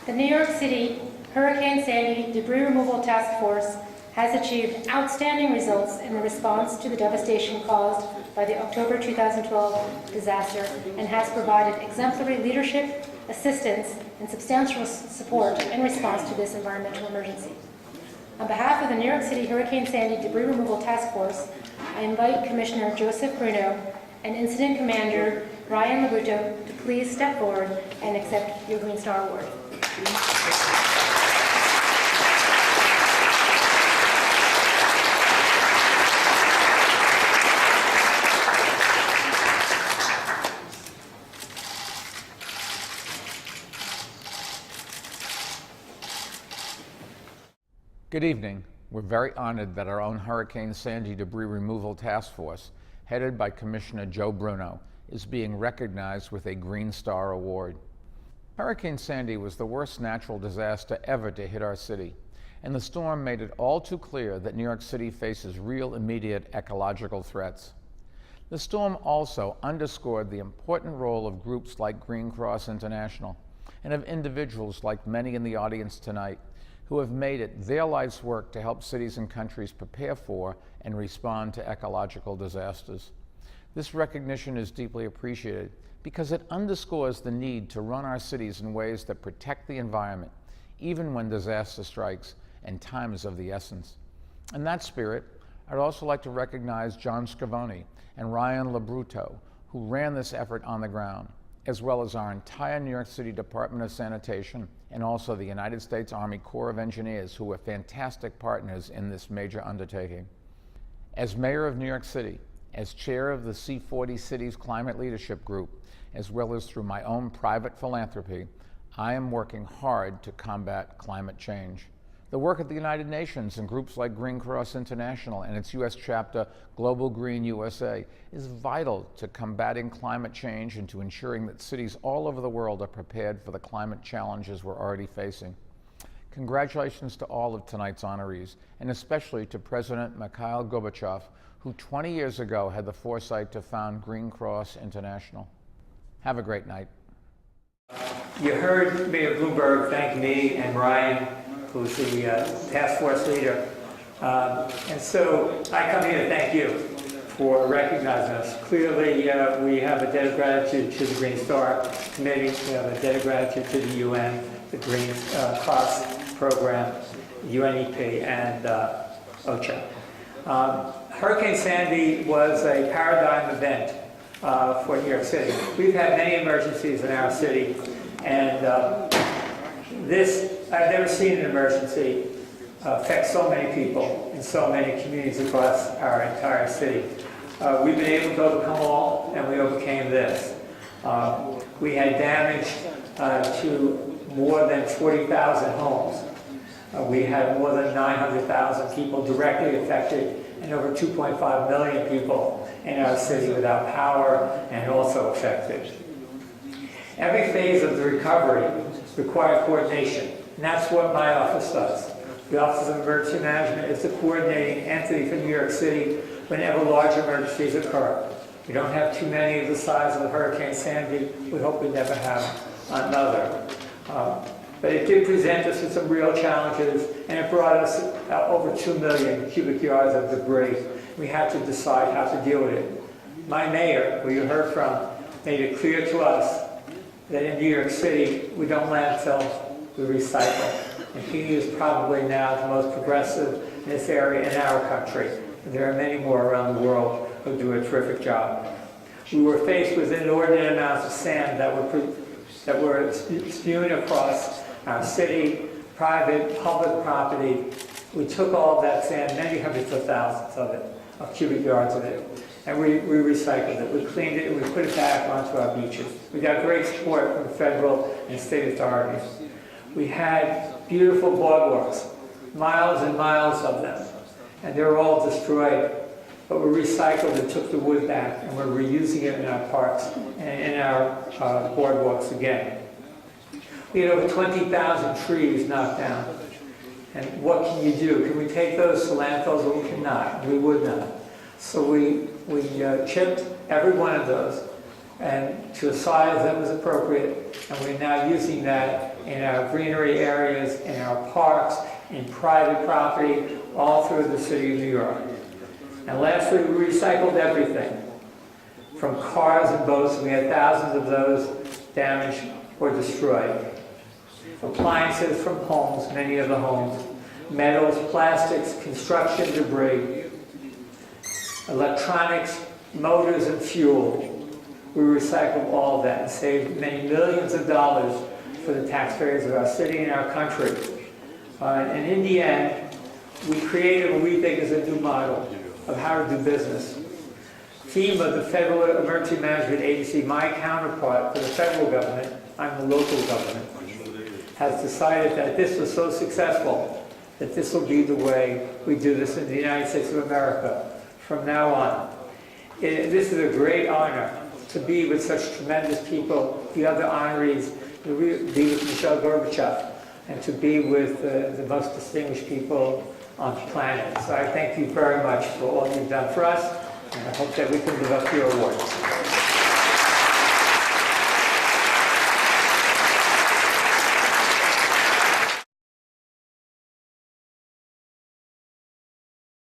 The New York City Hurricane Sandy Debris Removal Task Force has achieved outstanding results in the response to the devastation caused by the October 2012 disaster and has provided exemplary leadership, assistance, and substantial support in response to this environmental emergency. On behalf of the New York City Hurricane Sandy Debris Removal Task Force, I invite Commissioner Joseph Bruno and Incident Commander Rion Lobrutto to please step forward and accept your Green Star Award. Good evening. We're very honored that our own Hurricane Sandy Debris Removal Task Force, headed by Commissioner Joe Bruno, is being recognized with a Green Star Award. Hurricane Sandy was the worst natural disaster ever to hit our city, and the storm made it all too clear that New York City faces real immediate ecological threats. The storm also underscored the important role of groups like Green Cross International and of individuals like many in the audience tonight who have made it their life's work to help cities and countries prepare for and respond to ecological disasters. This recognition is deeply appreciated because it underscores the need to run our cities in ways that protect the environment, even when disaster strikes and time is of the essence. In that spirit, I'd also like to recognize John Scrivoni and Rion Lobrutto, who ran this effort on the ground, as well as our entire New York City Department of Sanitation and also the United States Army Corps of Engineers, who were fantastic partners in this major undertaking. As Mayor of New York City, as chair of the C40 Cities Climate Leadership Group, as well as through my own private philanthropy, I am working hard to combat climate change. The work at the United Nations and groups like Green Cross International and its U.S. chapter, Global Green USA, is vital to combating climate change and to ensuring that cities all over the world are prepared for the climate challenges we're already facing. Congratulations to all of tonight's honorees, and especially to President Mikhail Gorbachev, who 20 years ago had the foresight to found Green Cross International. Have a great night. You heard Mayor Bloomberg thank me and Ryan, who's the task force leader. And so I come here to thank you for recognizing us. Clearly, we have a debt of gratitude to the Green Star Committee. We have a debt of gratitude to the UN, the Green Cross Program, UNEP, and OCHA. Hurricane Sandy was a paradigm event for New York City. We've had many emergencies in our city, and I've never seen an emergency affect so many people in so many communities across our entire city. We've been able to overcome all, and we overcame this. We had damage to more than 40,000 homes. We had more than 900,000 people directly affected and over 2.5 million people in our city without power and also affected. Every phase of the recovery required coordination, and that's what my office does. The Office of Emergency Management is the coordinating entity for New York City whenever large emergencies occur. We don't have too many of the size of Hurricane Sandy. We hope we never have another. But it did present us with some real challenges, and it brought us over 2 million cubic yards of debris. We had to decide how to deal with it. My mayor, who you heard from, made it clear to us that in New York City, we don't landfill, we recycle. And he is probably now the most progressive in this area in our country. And there are many more around the world who do a terrific job. We were faced with inordinate amounts of sand that were spewing across our city, private, public property. We took all of that sand, many hundreds of thousands of it, of cubic yards of it, and we recycled it. We cleaned it and we put it back onto our beaches. We got great support from the federal and state authorities. We had beautiful boardwalks, miles and miles of them, and they were all destroyed. But we recycled and took the wood back, and we're reusing it in our parks and in our boardwalks again. We had over 20,000 trees knocked down. And what can you do? Can we take those to landfills? Well, we cannot. We would not. So we chipped every one of those and to a size that was appropriate, and we're now using that in our greenery areas, in our parks, in private property, all through the city of New York. And lastly, we recycled everything. From cars and boats, we had thousands of those damaged or destroyed. Appliances from homes, many of the homes, metals, plastics, construction debris, electronics, motors and fuel. We recycled all of that and saved many millions of dollars for the taxpayers of our city and our country. And in the end, we created what we think is a new model of how to do business. FEMA, the Federal Emergency Management Agency, my counterpart for the federal government, I'm the local government, has decided that this was so successful that this will be the way we do this in the United States of America from now on. This is a great honor to be with such tremendous people, the other honorees, to be with Michelle Gorbachev, and to be with the most distinguished people on the planet. So I thank you very much for all you've done for us, and I hope that we can live up to your awards.